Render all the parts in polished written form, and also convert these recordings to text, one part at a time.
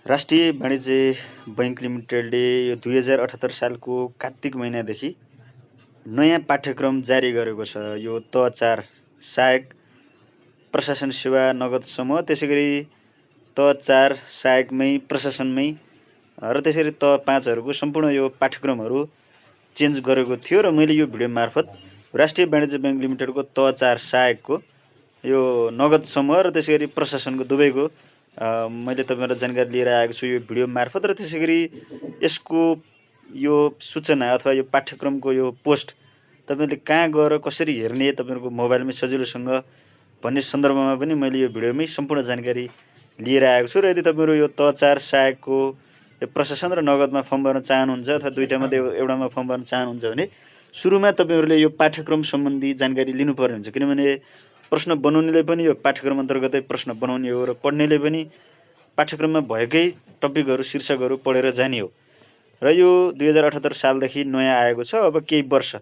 राष्ट्रिय वाणिज्य बैङ्क लिमिटेडले यो 2078 सालको कार्तिक महिनादेखि नयाँ पाठ्यक्रम जारी गरेको छ। यो त 4 सहायक प्रशासन सेवा नगद समूह, त्यसैगरी त 4 सहायकमै प्रशासनमै र त्यसरी त 5हरूको सम्पूर्ण यो पाठ्यक्रमहरू चेन्ज गरेको थियो र मैले यो भिडियो मार्फत राष्ट्रिय वाणिज्य बैङ्क लिमिटेडको त 4 सहायकको यो नगद समूह र त्यसैगरी प्रशासनको दुवैको मैले तपाईँहरूलाई जानकारी लिएर आएको छु यो भिडियो मार्फत। र त्यसैगरी यसको यो सूचना अथवा यो पाठ्यक्रमको यो पोस्ट तपाईँले कहाँ गएर कसरी हेर्ने, तपाईँहरूको मोबाइलमै सजिलोसँग भन्ने सन्दर्भमा पनि मैले यो भिडियोमै सम्पूर्ण जानकारी लिएर आएको छु। र यदि तपाईँहरू यो त 4 सहायकको यो प्रशासन र नगदमा फर्म भर्न चाहनुहुन्छ अथवा दुईटामध्ये एउटामा फर्म भर्न चाहनुहुन्छ भने सुरुमा तपाईँहरूले यो पाठ्यक्रम सम्बन्धी जानकारी लिनुपर्ने हुन्छ। किनभने प्रश्न बनाउनेले पनि यो पाठ्यक्रम अन्तर्गतै प्रश्न बनाउने हो र पढ्नेले पनि पाठ्यक्रममा भएकै टपिकहरू शीर्षकहरू पढेर जाने हो। र यो 2078 सालदेखि नयाँ आएको छ। अब केही वर्ष,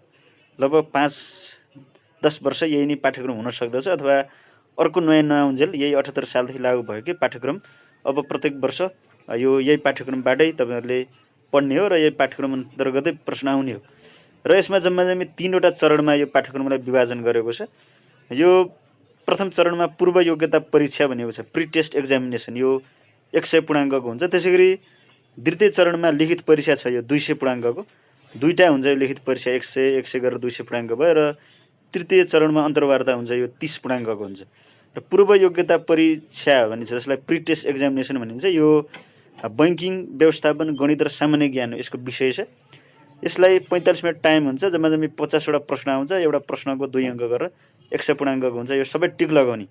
लगभग 5-10 वर्ष यही नै पाठ्यक्रम हुन सक्दछ अथवा अर्को नयाँ नआउन्जेल यही 78 सालदेखि लागू भएकै पाठ्यक्रम अब प्रत्येक वर्ष यो यही पाठ्यक्रमबाटै तपाईँहरूले पढ्ने हो र यही पाठ्यक्रम अन्तर्गतै प्रश्न आउने हो। र यसमा जम्मा 3वटा चरणमा यो पाठ्यक्रमलाई विभाजन गरेको छ। यो प्रथम चरणमा पूर्व योग्यता परीक्षा भनेको छ, प्री टेस्ट एक्जामिनेसन, यो 100 पूर्णाङ्कको हुन्छ। त्यसैगरी द्वितीय चरणमा लिखित परीक्षा छ, यो 200 पूर्णाङ्कको, दुईटा हुन्छ यो लिखित परीक्षा, 100 गरेर 200 पूर्णाङ्क भयो। र तृतीय चरणमा अन्तर्वार्ता हुन्छ, यो 30 पूर्णाङ्कको हुन्छ। र पूर्व योग्यता परीक्षा भनिन्छ, जसलाई प्री टेस्ट एक्जामिनेसन भनिन्छ, यो बैङ्किङ व्यवस्थापन, गणित र सामान्य ज्ञान यसको विषय छ। यसलाई 45 मिनट टाइम हुन्छ, जम्मा 50वटा प्रश्न आउँछ, एउटा प्रश्नको 2 अङ्क गरेर 100 पूर्णाङ्कको हुन्छ। यो सबै टिक लगाउने,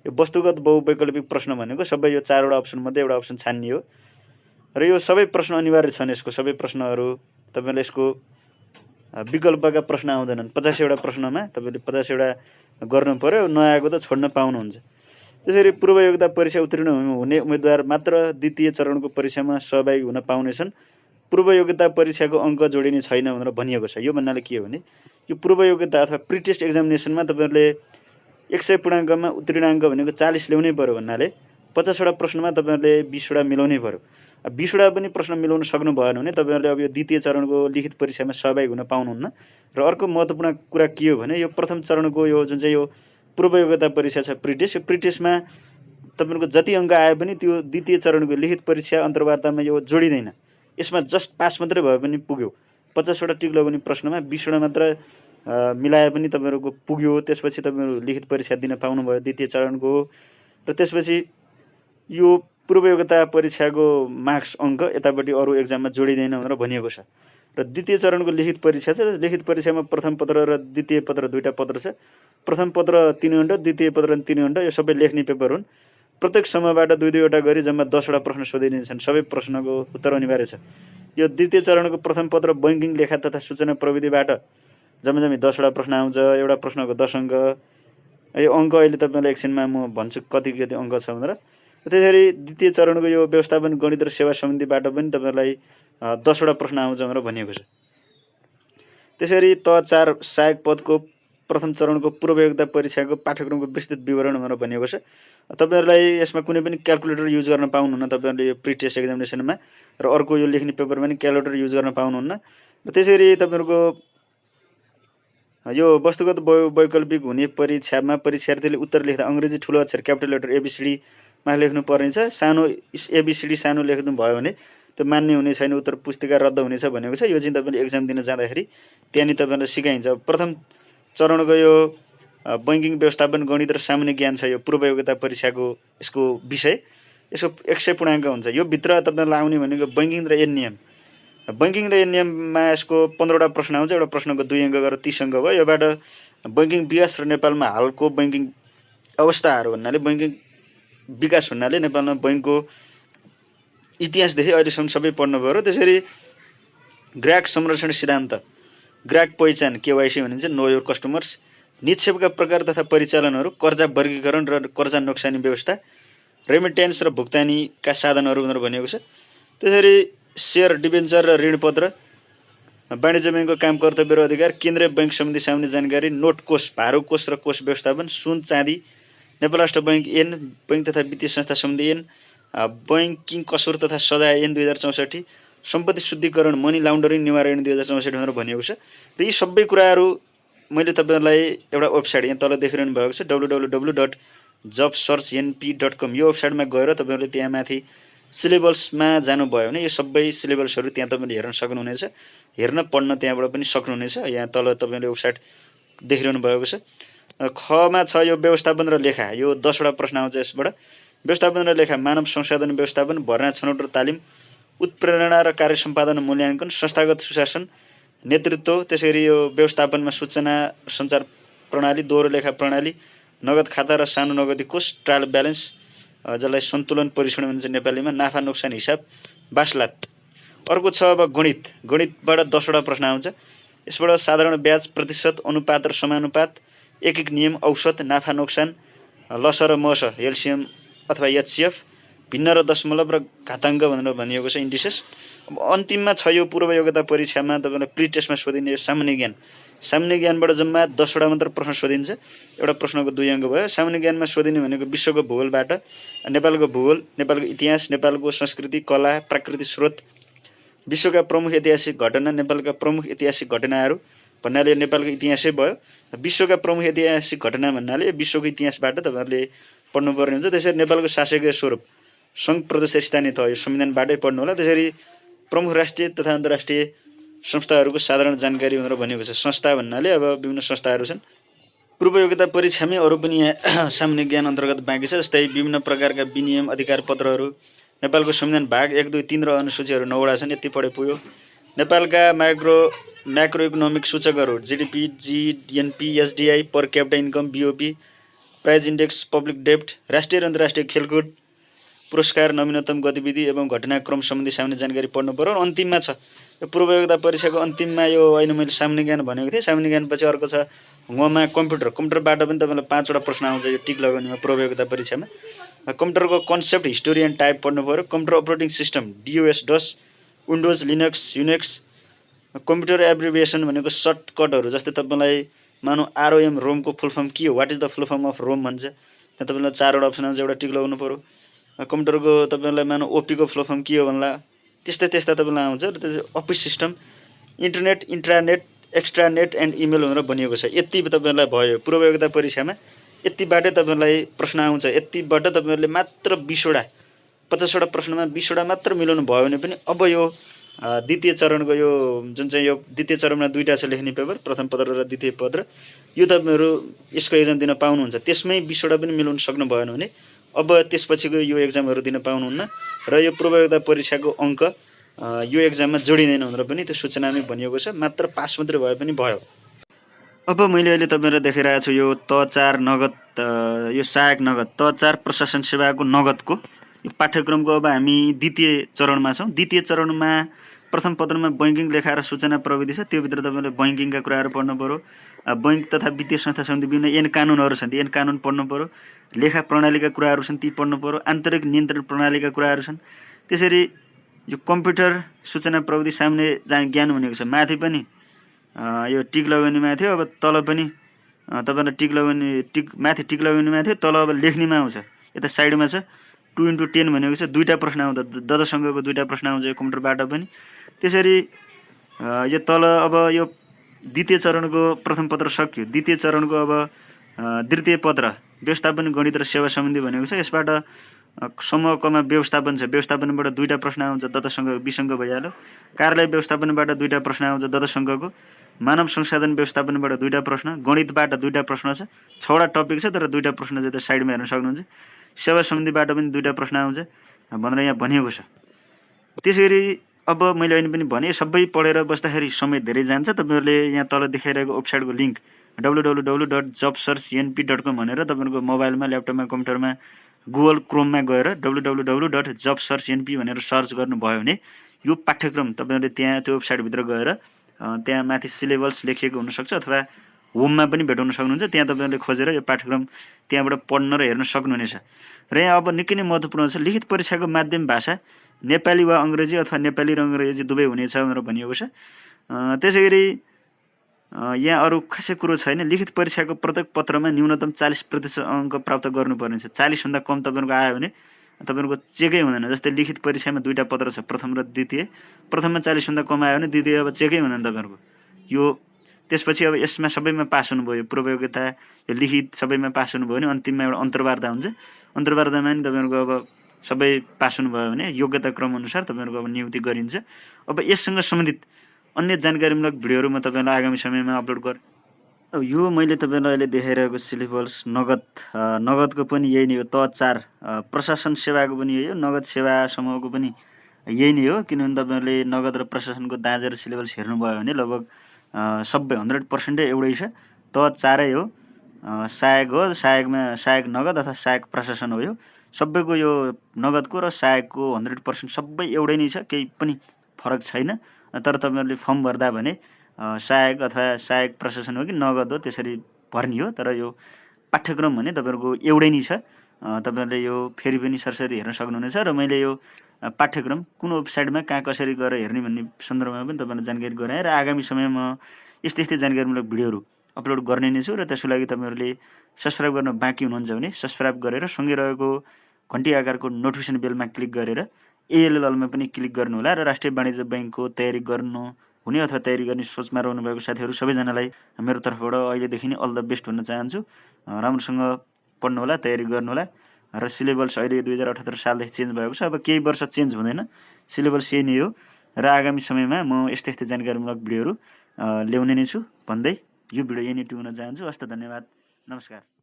यो वस्तुगत बहुवैकल्पिक प्रश्न भनेको सबै यो 4वटा अप्सन मध्ये एउटा अप्सन छान्ने हो। र यो सबै प्रश्न अनिवार्य छन्। यसको सबै प्रश्नहरू तपाईँले यसको विकल्पका प्रश्न आउँदैनन्। 85वटा प्रश्नमा तपाईँले 85वटा गर्नु पर्यो, नआएको त छोड्न पाउनुहुन्छ। त्यसरी पूर्व योग्यता परीक्षा उत्तीर्ण हुने उम्मेदवार मात्र द्वितीय चरणको परीक्षामा सहभागी हुन पाउनेछन्। पूर्व योग्यता परीक्षाको अङ्क जोडिने छैन भनेर भनिएको छ। यो भन्नाले के हो भने, यो पूर्व योग्यता अथवा प्री टेस्ट एक्जामिनेसनमा तपाईँहरूले 100 पूर्णाङ्कमा उत्तीर्णाङ्क भनेको 40 ल्याउनै पर्यो भन्नाले 50वटा प्रश्नमा तपाईँहरूले 20वटा मिलाउनै पर्यो। 20वटा पनि प्रश्न मिलाउन सक्नु भएन भने तपाईँहरूले अब यो द्वितीय चरणको लिखित परीक्षामा सहभागी हुन पाउनुहुन्न। र अर्को महत्त्वपूर्ण कुरा के हो भने, यो प्रथम चरणको यो जुन चाहिँ यो पूर्व योग्यता परीक्षा छ प्री टेस्ट, यो प्री टेस्टमा तपाईँहरूको जति अङ्क आए पनि त्यो द्वितीय चरणको लिखित परीक्षा अन्तर्वार्तामा यो जोडिँदैन। यसमा जस्ट पास मात्रै भए पनि पुग्यो। 50वटा टिक लगाउने प्रश्नमा 20वटा मात्र मिलाए पनि तपाईँहरूको पुग्यो। त्यसपछि तपाईँहरू लिखित परीक्षा दिन पाउनुभयो द्वितीय चरणको। र त्यसपछि यो पूर्व योग्यता परीक्षाको मार्क्स अङ्क यतापट्टि अरू एक्जाममा जोडिँदैन भनेर भनिएको छ। र द्वितीय चरणको लिखित परीक्षा छ। लिखित परीक्षामा प्रथम पत्र र द्वितीय पत्र, दुईवटा पत्र छ। प्रथम पत्र 3 घण्टा, द्वितीय पत्र 3 घण्टा, यो सबै लेख्ने पेपर हुन्। प्रत्येक समूहबाट 2-2वटा गरी जम्मा 10वटा प्रश्न सोधिनेछन्। सबै प्रश्नको उत्तर अनिवार्य छ। यो द्वितीय चरणको प्रथम पत्र बैङ्किङ लेखा तथा सूचना प्रविधिबाट जम्मा 10वटा प्रश्न आउँछ, एउटा प्रश्नको 10 अङ्क। यो अङ्क अहिले तपाईँलाई एकछिनमा म भन्छु कति अङ्क छ भनेर। त्यसरी द्वितीय चरणको यो व्यवस्थापन, गणित र सेवा सम्बन्धीबाट पनि तपाईँलाई 10वटा प्रश्न आउँछ भनेर भनिएको छ। त्यसरी त 4 सहायक पदको प्रथम चरणको पूर्व योग्यता परीक्षाको पाठ्यक्रमको विस्तृत विवरण भनेर भनिएको छ। तपाईँहरूलाई यसमा कुनै पनि क्यालकुलेटर युज गर्न पाउनुहुन्न तपाईँहरूले यो प्री टेस्ट एक्जामिनेसनमा, र अर्को यो लेख्ने पेपरमा पनि क्यालकुलेटर युज गर्न पाउनुहुन्न। र त्यसरी तपाईँहरूको यो वस्तुगत वैकल्पिक हुने परीक्षामा परीक्षार्थीले उत्तर लेख्दा अङ्ग्रेजी ठुलो अक्षर क्यापिटल लेटर ABCDमा लेख्नु पर्नेछ। सानो ABCD सानो लेख्नु भयो भने त्यो मान्य हुने छैन, उत्तर पुस्तिका रद्द हुनेछ भनेको छ। यो चाहिँ तपाईँले एक्जाम दिन जाँदाखेरि त्यहाँनिर तपाईँलाई सिकाइन्छ। प्रथम चरणको यो बैङ्किङ व्यवस्थापन, गणित र सामान्य ज्ञान छ, यो पूर्व योग्यता परीक्षाको यसको विषय। यसको 100 पूर्णाङ्क हुन्छ। यो भित्र तपाईँलाई आउने भनेको बैङ्किङ र एननियम। बैङ्किङ र एननियममा यसको 15वटा प्रश्न आउँछ, एउटा प्रश्नको 2 अङ्क गरेर 30 अङ्क भयो। योबाट बैङ्किङ विकास र नेपालमा हालको बैङ्किङ अवस्थाहरू भन्नाले, बैङ्किङ विकास भन्नाले नेपालमा बैङ्कको इतिहासदेखि अहिलेसम्म सबै पढ्नु पऱ्यो। त्यसरी ग्राहक संरक्षण सिद्धान्त, ग्राहक पहिचान KYC भनिन्छ, नो योर कस्टमर्स, निक्षेपका प्रकार तथा परिचालनहरू, कर्जा वर्गीकरण र कर्जा नोक्सानी व्यवस्था, रेमिट्यान्स र भुक्तानीका साधनहरू भनेर भनिएको छ। त्यसरी सेयर, डिबेन्चर र ऋणपत्र, वाणिज्य बैङ्कको काम, कर्तव्य र अधिकार, केन्द्रीय बैङ्क सम्बन्धी सामान्य जानकारी, नोट कोष, भारो कोष र कोष व्यवस्थापन, सुन चाँदी, नेपाल राष्ट्र बैङ्क ऐन, बैङ्क तथा वित्तीय संस्था सम्बन्धी ऐन, बैङ्किङ कसुर तथा सजाय ऐन 2064, सम्पत्ति शुद्धिकरण मनी लाउन्डरिङ निवारण 2064 भनेर भनिएको छ। र यी सबै कुराहरू मैले तपाईँहरूलाई एउटा वेबसाइट यहाँ तल देखिरहनु भएको छ www.jobsearchnp.com, यो वेबसाइटमा गएर तपाईँहरूले त्यहाँ माथि सिलेबसमा जानुभयो भने यो सबै सिलेबसहरू त्यहाँ तपाईँले हेर्न सक्नुहुनेछ, हेर्न पढ्न त्यहाँबाट पनि सक्नुहुनेछ। यहाँ तल तपाईँले वेबसाइट देखिरहनु भएको छ। खमा छ यो व्यवस्थापन र लेखा, यो 10वटा प्रश्न आउँछ यसबाट। व्यवस्थापन र लेखा, मानव संसाधन व्यवस्थापन, भर्ना छनौट र तालिम, उत्प्रेरणा र कार्य सम्पादन मूल्याङ्कन, संस्थागत सुशासन, नेतृत्व, त्यसरी यो व्यवस्थापनमा सूचना सञ्चार प्रणाली, दोहोरो लेखा प्रणाली, नगद खाता र सानो नगदी कोष, ट्रायल ब्यालेन्स, जसलाई सन्तुलन परीक्षण भनिन्छ नेपालीमा, नाफा नोक्सान हिसाब, बासलात। अर्को छ अब गणित। गणितबाट 10वटा प्रश्न आउँछ। यसबाट साधारण ब्याज, प्रतिशत, अनुपात र समानुपात, एक नियम, औसत, नाफा नोक्सान, लस र मस, एलसिएम अथवा एचसिएफ, भिन्न र दशमलव र घाताङ्क भनेर भनिएको छ, इन्डिसेस। अब अन्तिममा छ यो पूर्व योग्यता परीक्षामा तपाईँलाई प्रि टेस्टमा सोधिने यो सामान्य ज्ञान। सामान्य ज्ञानबाट जम्मा 10वटा मात्र प्रश्न सोधिन्छ, एउटा प्रश्नको 2 अङ्क भयो। सामान्य ज्ञानमा सोधिने भनेको विश्वको भूगोलबाट, नेपालको भूगोल, नेपालको इतिहास, नेपालको संस्कृति, कला, प्राकृतिक स्रोत, विश्वका प्रमुख ऐतिहासिक घटना, नेपालका प्रमुख ऐतिहासिक घटनाहरू भन्नाले नेपालको इतिहासै भयो। विश्वका प्रमुख ऐतिहासिक घटना भन्नाले विश्वको इतिहासबाट तपाईँहरूले पढ्नुपर्ने हुन्छ। त्यसरी नेपालको शासकीय स्वरूप, सङ्घ प्रदेश स्थानीय तह, यो संविधानबाटै पढ्नु होला। त्यसरी प्रमुख राष्ट्रिय तथा अन्तर्राष्ट्रिय संस्थाहरूको साधारण जानकारी भनेर भनिएको छ। संस्था भन्नाले अब विभिन्न संस्थाहरू छन्। पूर्व योग्यता परीक्षामै अरू पनि यहाँ सामान्य ज्ञान अन्तर्गत बाँकी छ, जस्तै विभिन्न प्रकारका विनियम, अधिकार पत्रहरू, नेपालको संविधान भाग 1, 2, 3 र अनुसूचीहरू 9वटा छन्, यति पढे पुग्यो। नेपालका म्याक्रो इकोनोमिक सूचकहरू, GDP, GNP, SDI, per capita income, BOP, price index, public डेब्ट, राष्ट्रिय र अन्तर्राष्ट्रिय खेलकुद पुरस्कार, नवीनतम गतिविधि एवं घटनाक्रम सम्बन्धी सामान्य जानकारी पढ्नु पर्यो। अन्तिममा छ यो पूर्व योग्यता परीक्षाको अन्तिममा यो अहिले मैले सामान्य ज्ञान भनेको थिएँ। सामान्य ज्ञानपछि अर्को छ वहाँमा कम्प्युटरबाट पनि तपाईँलाई 5वटा प्रश्न आउँछ यो टिक लगाउनेमा पूर्व योग्यता परीक्षामा। कम्प्युटरको कन्सेप्ट, हिस्टोरी एन्ड टाइप पढ्नु पर्यो। कम्प्युटर अपरेटिङ सिस्टम, डिओएस, डस, windows, Linux, Unix. Computer abbreviation भनेको सर्टकटहरू, जस्तै तपाईँलाई मानौँ आरओएम, रोमको फुल फर्म के हो, what is the full form of ROM भन्छ, त्यहाँ तपाईँलाई 4वटा अप्सन आउँछ, एउटा टिक लगाउनु पर्यो। कम्प्युटरको तपाईँलाई मानौँ ओपीको फुल फर्म के हो भन्ला, त्यस्तै तपाईँलाई आउँछ। र त्यो office system, internet, intranet, extranet and email भनेर भनिएको छ। यति तपाईँहरूलाई भयो पूर्व योग्यता परीक्षामा, यतिबाटै तपाईँलाई प्रश्न आउँछ। यतिबाट तपाईँहरूले मात्र 20वटा, 50वटा प्रश्नमा 20वटा मात्र मिलाउनु भयो भने पनि अब यो द्वितीय चरणको यो जुन चाहिँ यो द्वितीय चरणमा 2टा छ लेख्ने पेपर, प्रथम पत्र र द्वितीय पत्र, यो तपाईँहरू यसको एक्जाम दिन पाउनुहुन्छ। त्यसमै 20वटा पनि मिलाउन सक्नु भएन भने अब त्यसपछिको यो एक्जामहरू दिन पाउनुहुन्न र यो पूर्व योग्यता परीक्षाको अङ्क यो एक्जाममा जोडिँदैन भनेर पनि त्यो सूचनामै भनिएको छ। मात्र पास मात्रै भए पनि भयो। अब मैले अहिले तपाईँलाई देखाइरहेको छु यो त4 नगद, यो सहायक नगद त4 प्रशासन सेवाको नगदको यो पाठ्यक्रमको अब हामी द्वितीय चरणमा छौँ। द्वितीय चरणमा प्रथम पत्रमा बैङ्किङ लेखा र सूचना प्रविधि छ, त्योभित्र तपाईँले बैङ्किङका कुराहरू पढ्नु पर्यो। बैङ्क तथा वित्तीय संस्था सम्बन्धी विभिन्न ऐन कानुनहरू छन्, ती ऐन कानुन पढ्नु पर्यो। लेखा प्रणालीका कुराहरू छन्, ती पढ्नु पर्यो। आन्तरिक नियन्त्रण प्रणालीका कुराहरू छन्। त्यसरी यो कम्प्युटर सूचना प्रविधि सामान्य ज्ञान भनेको छ, माथि पनि यो टिक लगाउनेमा थियो, अब तल पनि तपाईँलाई माथि टिक लगाउनेमा थियो, तल अब लेख्नेमा आउँछ, यता साइडमा छ 2x10 भनेको छ। 2टा प्रश्न आउँदा दशअङ्कको 2टा प्रश्न आउँछ यो कम्प्युटरबाट पनि। त्यसरी यो तल अब यो द्वितीय चरणको प्रथम पत्र सक्यो। द्वितीय चरणको अब द्वितीय पत्र व्यवस्थापन, गणित र सेवा सम्बन्धी भनेको छ। यसबाट समूह कमा व्यवस्थापन छ, व्यवस्थापनबाट 2टा प्रश्न आउँछ, दशअङ्क 20 अङ्क भइहाल्यो। कार्यालय व्यवस्थापनबाट 2टा प्रश्न आउँछ, 10 अङ्कको। मानव संसाधन व्यवस्थापनबाट 2टा प्रश्न, गणितबाट 2टा प्रश्न छ। 6वटा टपिक छ तर 2टा प्रश्न चाहिँ साइडमा हेर्न सक्नुहुन्छ। सेवा सम्बन्धीबाट पनि 2टा प्रश्न आउँछ भनेर यहाँ भनिएको छ। त्यसरी अब मैले अहिले पनि भने सबै पढेर बस्दाखेरि समय धेरै जान्छ। तपाईँहरूले यहाँ तल देखाइरहेको वेबसाइटको लिङ्क www.jobsearchnp.com भनेर तपाईँहरूको मोबाइलमा, ल्यापटपमा, कम्प्युटरमा, गुगल क्रोममा गएर www.jobsearchnp भनेर सर्च गर्नुभयो भने यो पाठ्यक्रम तपाईँहरूले त्यहाँ त्यो वेबसाइटभित्र गएर त्यहाँ माथि सिलेबस लेखिएको हुनसक्छ अथवा होममा पनि भेटाउन सक्नुहुन्छ। त्यहाँ तपाईँहरूले खोजेर यो पाठ्यक्रम त्यहाँबाट पढ्न र हेर्न सक्नुहुनेछ। र यहाँ अब निकै नै महत्त्वपूर्ण छ, लिखित परीक्षाको माध्यम भाषा नेपाली वा अङ्ग्रेजी अथवा नेपाली र अङ्ग्रेजी दुवै हुनेछ भनेर भनिएको छ। त्यसै गरी यहाँ अरू खासै कुरो छैन। लिखित परीक्षाको प्रत्येक पत्रमा न्यूनतम 40% अङ्क प्राप्त गर्नुपर्ने छ। 40भन्दा कम तपाईँहरूको आयो भने तपाईँहरूको चेकै हुँदैन। जस्तै लिखित परीक्षामा 2टा पत्र छ, प्रथम र द्वितीय। प्रथममा 40 भन्दा कम आयो भने द्वितीय अब चेकै हुँदैन तपाईँहरूको। यो त्यसपछि अब यसमा सबैमा पास हुनुभयो, पूर्व योग्यता यो लिखित सबैमा पास हुनुभयो भने अन्तिममा एउटा अन्तर्वार्ता हुन्छ। अन्तर्वार्तामा नि तपाईँहरूको अब सबै पास हुनुभयो भने योग्यता क्रम अनुसार तपाईँहरूको अब नियुक्ति गरिन्छ। अब यससँग सम्बन्धित अन्य जानकारीमूलक भिडियोहरू म तपाईँलाई आगामी समयमा अपलोड गरेँ। अब यो मैले तपाईँलाई अहिले देखाइरहेको सिलेबस नगदको पनि यही नै हो, तह 4 प्रशासन सेवाको पनि यही हो, नगद सेवा समूहको पनि यही नै हो। किनभने तपाईँहरूले नगद र प्रशासनको दाँजेर सिलेबस हेर्नुभयो भने लगभग सबै 100% एउटै छ। तह 4 हो, सहायक हो, सहायक नगद अथवा सहायक प्रशासन हो। यो सबैको यो नगदको र सहायकको 100% सबै एउटै नै छ, केही पनि फरक छैन। तर तपाईँहरूले फर्म भर्दा भने सहायक अथवा सहायक प्रशासन हो कि नगद हो त्यसरी भर्ने हो। तर यो पाठ्यक्रम भने तपाईँहरूको एउटै नै छ। तपाईँहरूले यो फेरि पनि सरसरी हेर्न सक्नुहुनेछ। र मैले यो पाठ्यक्रम कुन वेबसाइटमा कहाँ कसरी गएर हेर्ने भन्ने सन्दर्भमा पनि तपाईँलाई जानकारी गराएँ। र आगामी समयमा यस्तै यस्तै जानकारीमूलक भिडियोहरू अपलोड गर्ने नै छु। र त्यसको लागि तपाईँहरूले सब्सक्राइब गर्न बाँकी हुनुहुन्छ भने सब्सक्राइब गरेर सँगै रहेको घन्टी आकारको नोटिफिकेसन बेलमा क्लिक गरेर ALLमा पनि क्लिक गर्नुहोला। र राष्ट्रिय वाणिज्य बैङ्कको तयारी गर्नु हुने अथवा तयारी गर्ने सोचमा रहनुभएको साथीहरू सबैजनालाई मेरो तर्फबाट अहिलेदेखि नै अल द बेस्ट भन्न चाहन्छु। राम्रोसँग पढ्नुहोला, तयारी गर्नुहोला। र सिलेबस अहिले 2078 सालदेखि चेन्ज भएको छ। अब केही वर्ष चेन्ज हुँदैन, सिलेबस यही नै हो। र आगामी समयमा म यस्तै यस्तै जानकारीमूलक भिडियोहरू ल्याउने नै छु भन्दै यो भिडियो यही नै टुङ्गन चाहन्छु। हस्त, धन्यवाद, नमस्कार।